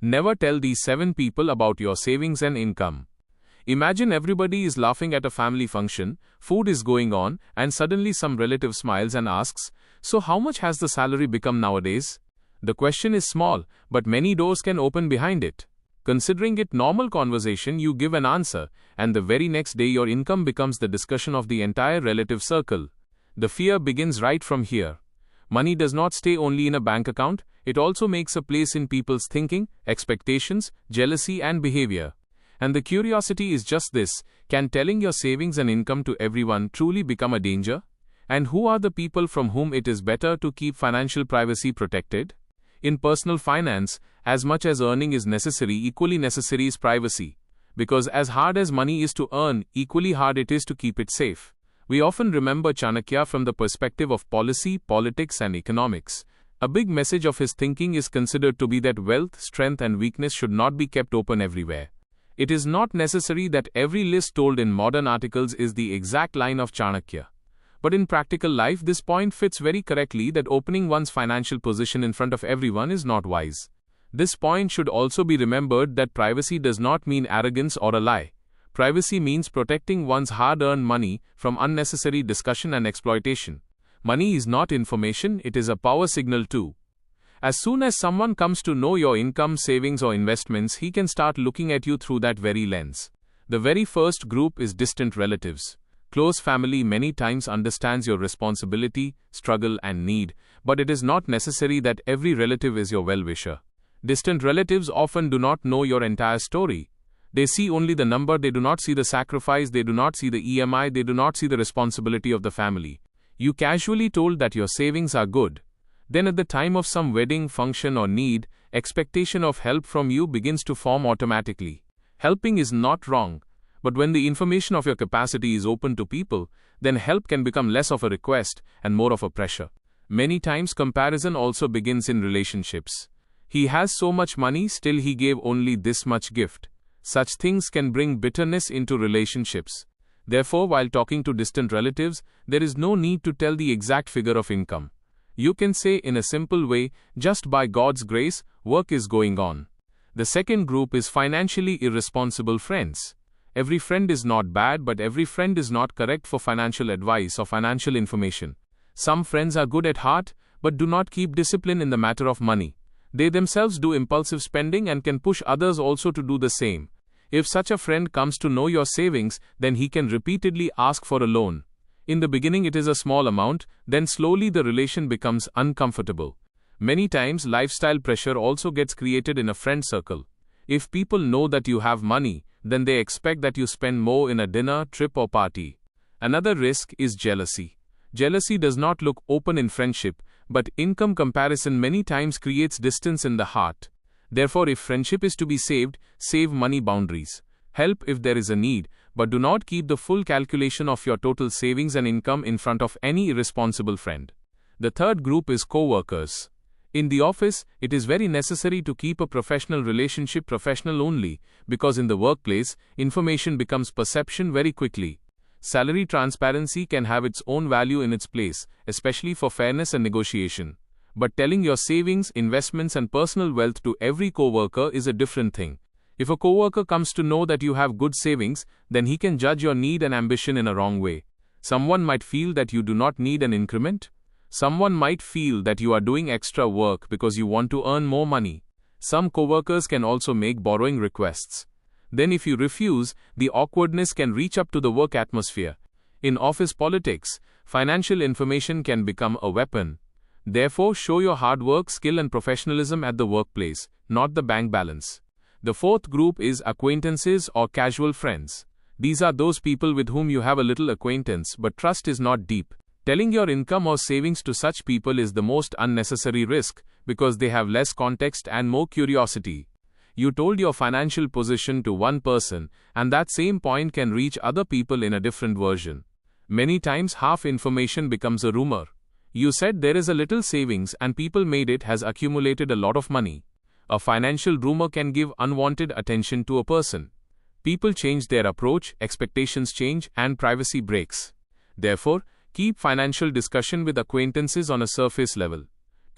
Never tell these 7 people about your savings and income. Imagine everybody is laughing at a family function, food is going on, and suddenly some relative smiles and asks, "So how much has the salary become nowadays?" The question is small, but many doors can open behind it. Considering it normal conversation, you give an answer, and the very next day your income becomes the discussion of the entire relative circle. The fear begins right from here. Money does not stay only in a bank account, it also makes a place in people's thinking, expectations, jealousy and behavior. And the curiosity is just this: can telling your savings and income to everyone truly become a danger? And who are the people from whom it is better to keep financial privacy protected? In personal finance, as much as earning is necessary, equally necessary is privacy. Because as hard as money is to earn, equally hard it is to keep it safe. We often remember Chanakya from the perspective of policy, politics and economics. A big message of his thinking is considered to be that wealth, strength and weakness should not be kept open everywhere. It is not necessary that every list told in modern articles is the exact line of Chanakya. But in practical life, this point fits very correctly, that opening one's financial position in front of everyone is not wise. This point should also be remembered, that privacy does not mean arrogance or a lie. Privacy means protecting one's hard-earned money from unnecessary discussion and exploitation. Money is not information, it is a power signal too. As soon as someone comes to know your income, savings or investments, he can start looking at you through that very lens. The very first group is distant relatives. Close family many times understands your responsibility, struggle and need, but it is not necessary that every relative is your well-wisher. Distant relatives often do not know your entire story. They see only the number, they do not see the sacrifice, they do not see the EMI, they do not see the responsibility of the family. You casually told that your savings are good. Then at the time of some wedding, function or need, expectation of help from you begins to form automatically. Helping is not wrong, but when the information of your capacity is open to people, then help can become less of a request and more of a pressure. Many times comparison also begins in relationships. He has so much money, still he gave only this much gift. Such things can bring bitterness into relationships. Therefore, while talking to distant relatives, there is no need to tell the exact figure of income. You can say in a simple way, just by God's grace, work is going on. The second group is financially irresponsible friends. Every friend is not bad, but every friend is not correct for financial advice or financial information. Some friends are good at heart, but do not keep discipline in the matter of money. They themselves do impulsive spending and can push others also to do the same. If such a friend comes to know your savings, then he can repeatedly ask for a loan. In the beginning it is a small amount, then slowly the relation becomes uncomfortable. Many times lifestyle pressure also gets created in a friend circle. If people know that you have money, then they expect that you spend more in a dinner, trip or party. Another risk is jealousy. Jealousy does not look open in friendship, but income comparison many times creates distance in the heart. Therefore, if friendship is to be saved, save money boundaries. Help if there is a need, but do not keep the full calculation of your total savings and income in front of any irresponsible friend. The third group is co-workers. In the office, it is very necessary to keep a professional relationship professional only, because in the workplace, information becomes perception very quickly. Salary transparency can have its own value in its place, especially for fairness and negotiation. But telling your savings, investments and personal wealth to every co-worker is a different thing. If a co-worker comes to know that you have good savings, then he can judge your need and ambition in a wrong way. Someone might feel that you do not need an increment. Someone might feel that you are doing extra work because you want to earn more money. Some co-workers can also make borrowing requests. Then if you refuse, the awkwardness can reach up to the work atmosphere. In office politics, financial information can become a weapon. Therefore, show your hard work, skill and professionalism at the workplace, not the bank balance. The fourth group is acquaintances or casual friends. These are those people with whom you have a little acquaintance, but trust is not deep. Telling your income or savings to such people is the most unnecessary risk, because they have less context and more curiosity. You told your financial position to one person, and that same point can reach other people in a different version. Many times half information becomes a rumor. You said there is a little savings and people made it has accumulated a lot of money. A financial rumor can give unwanted attention to a person. People change their approach, expectations change, and privacy breaks. Therefore, keep financial discussion with acquaintances on a surface level.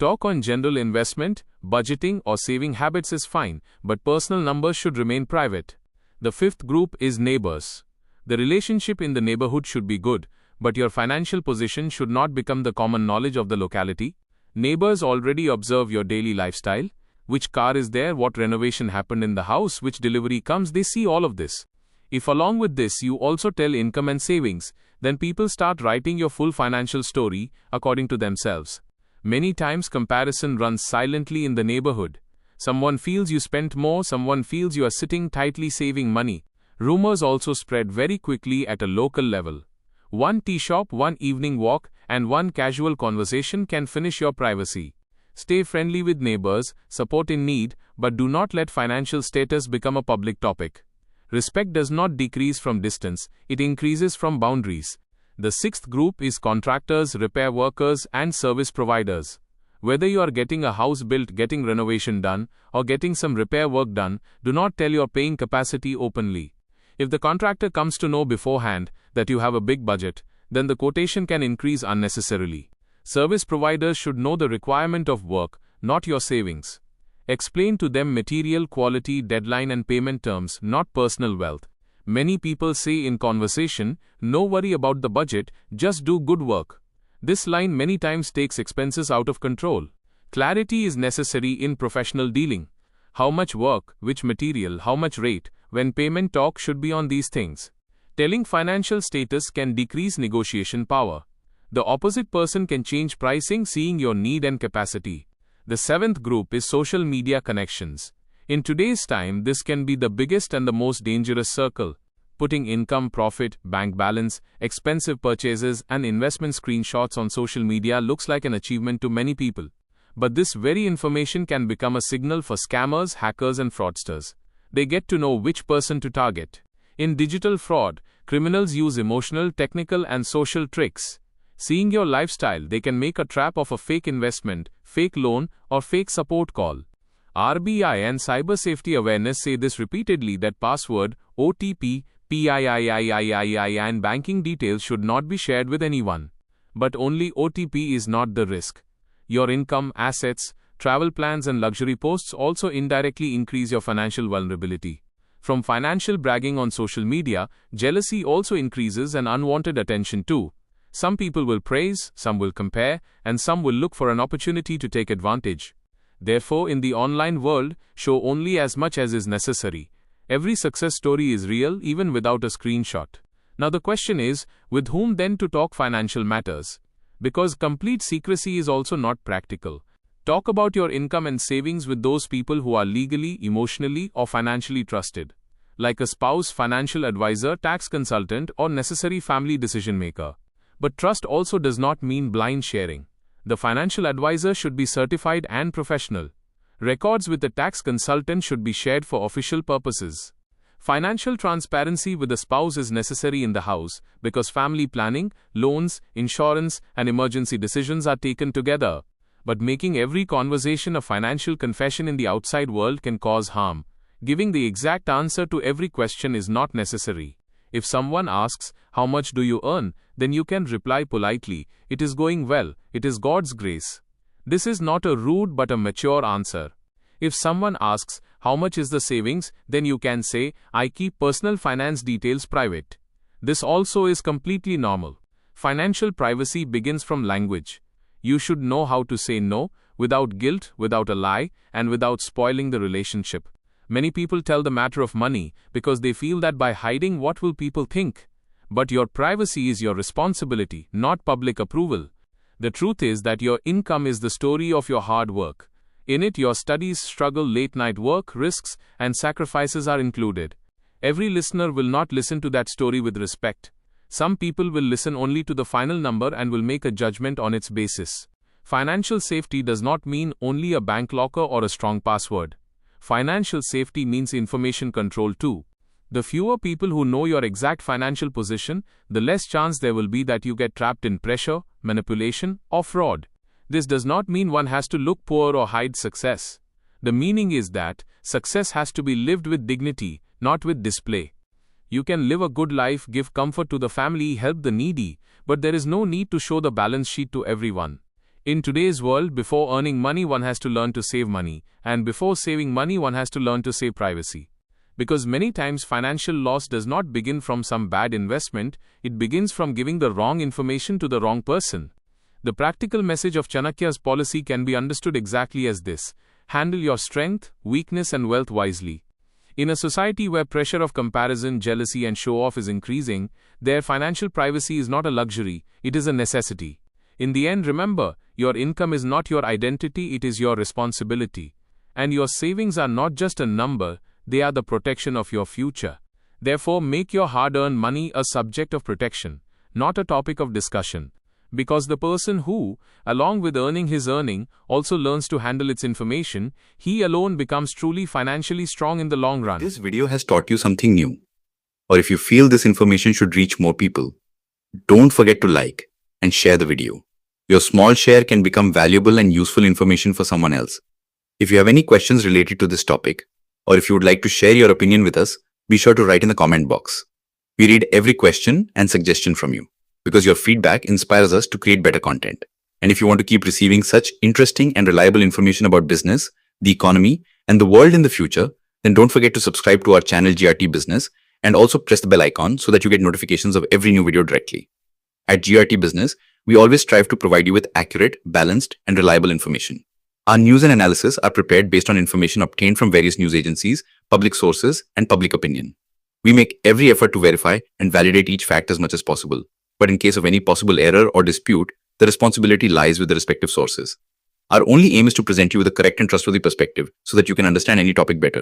Talk on general investment, budgeting, or saving habits is fine, but personal numbers should remain private. The fifth group is neighbors. The relationship in the neighborhood should be good, but your financial position should not become the common knowledge of the locality. Neighbors already observe your daily lifestyle. Which car is there, what renovation happened in the house, which delivery comes, they see all of this. If along with this you also tell income and savings, then people start writing your full financial story according to themselves. Many times comparison runs silently in the neighborhood. Someone feels you spent more, someone feels you are sitting tightly saving money. Rumors also spread very quickly at a local level. One tea shop, one evening walk, and one casual conversation can finish your privacy. Stay friendly with neighbors, support in need, but do not let financial status become a public topic. Respect does not decrease from distance, it increases from boundaries. The sixth group is contractors, repair workers, and service providers. Whether you are getting a house built, getting renovation done, or getting some repair work done, do not tell your paying capacity openly. If the contractor comes to know beforehand that you have a big budget, then the quotation can increase unnecessarily. Service providers should know the requirement of work, not your savings. Explain to them material, quality, deadline and payment terms, not personal wealth. Many people say in conversation, "No worry about the budget, just do good work." This line many times takes expenses out of control. Clarity is necessary in professional dealing. How much work, which material, how much rate, when payment talk should be on these things. Telling financial status can decrease negotiation power. The opposite person can change pricing seeing your need and capacity. The seventh group is social media connections. In today's time, this can be the biggest and the most dangerous circle. Putting income, profit, bank balance, expensive purchases, and investment screenshots on social media looks like an achievement to many people. But this very information can become a signal for scammers, hackers, and fraudsters. They get to know which person to target. In digital fraud, criminals use emotional, technical, and social tricks. Seeing your lifestyle, they can make a trap of a fake investment, fake loan, or fake support call. RBI and cyber safety awareness say this repeatedly that password, OTP, PII, and banking details should not be shared with anyone. But only OTP is not the risk. Your income, assets, travel plans and luxury posts also indirectly increase your financial vulnerability. From financial bragging on social media, jealousy also increases and unwanted attention too. Some people will praise, some will compare, and some will look for an opportunity to take advantage. Therefore, in the online world, show only as much as is necessary. Every success story is real, even without a screenshot. Now the question is, with whom then to talk financial matters? Because complete secrecy is also not practical. Talk about your income and savings with those people who are legally, emotionally, or financially trusted. Like a spouse, financial advisor, tax consultant, or necessary family decision maker. But trust also does not mean blind sharing. The financial advisor should be certified and professional. Records with the tax consultant should be shared for official purposes. Financial transparency with the spouse is necessary in the house because family planning, loans, insurance, and emergency decisions are taken together. But making every conversation a financial confession in the outside world can cause harm. Giving the exact answer to every question is not necessary. If someone asks, "How much do you earn?" then you can reply politely, "It is going well, it is God's grace." This is not a rude but a mature answer. If someone asks, "How much is the savings?" then you can say, "I keep personal finance details private." This also is completely normal. Financial privacy begins from language. You should know how to say no, without guilt, without a lie, and without spoiling the relationship. Many people tell the matter of money because they feel that by hiding what will people think. But your privacy is your responsibility, not public approval. The truth is that your income is the story of your hard work. In it, your studies, struggle, late-night work, risks, and sacrifices are included. Every listener will not listen to that story with respect. Some people will listen only to the final number and will make a judgment on its basis. Financial safety does not mean only a bank locker or a strong password. Financial safety means information control too. The fewer people who know your exact financial position, the less chance there will be that you get trapped in pressure, manipulation, or fraud. This does not mean one has to look poor or hide success. The meaning is that success has to be lived with dignity, not with display. You can live a good life, give comfort to the family, help the needy, but there is no need to show the balance sheet to everyone. In today's world, before earning money, one has to learn to save money, and before saving money, one has to learn to save privacy. Because many times financial loss does not begin from some bad investment, it begins from giving the wrong information to the wrong person. The practical message of Chanakya's policy can be understood exactly as this: handle your strength, weakness, and wealth wisely. In a society where pressure of comparison, jealousy, and show-off is increasing, their financial privacy is not a luxury, it is a necessity. In the end, remember, your income is not your identity, it is your responsibility. And your savings are not just a number, they are the protection of your future. Therefore, make your hard-earned money a subject of protection, not a topic of discussion. Because the person who, along with earning his earning, also learns to handle its information, he alone becomes truly financially strong in the long run. This video has taught you something new, or if you feel this information should reach more people, don't forget to like and share the video. Your small share can become valuable and useful information for someone else. If you have any questions related to this topic, or if you would like to share your opinion with us, be sure to write in the comment box. We read every question and suggestion from you, because your feedback inspires us to create better content. And if you want to keep receiving such interesting and reliable information about business, the economy, and the world in the future, then don't forget to subscribe to our channel GRT Business and also press the bell icon so that you get notifications of every new video directly. At GRT Business, we always strive to provide you with accurate, balanced, and reliable information. Our news and analysis are prepared based on information obtained from various news agencies, public sources, and public opinion. We make every effort to verify and validate each fact as much as possible. But in case of any possible error or dispute, the responsibility lies with the respective sources. Our only aim is to present you with a correct and trustworthy perspective so that you can understand any topic better.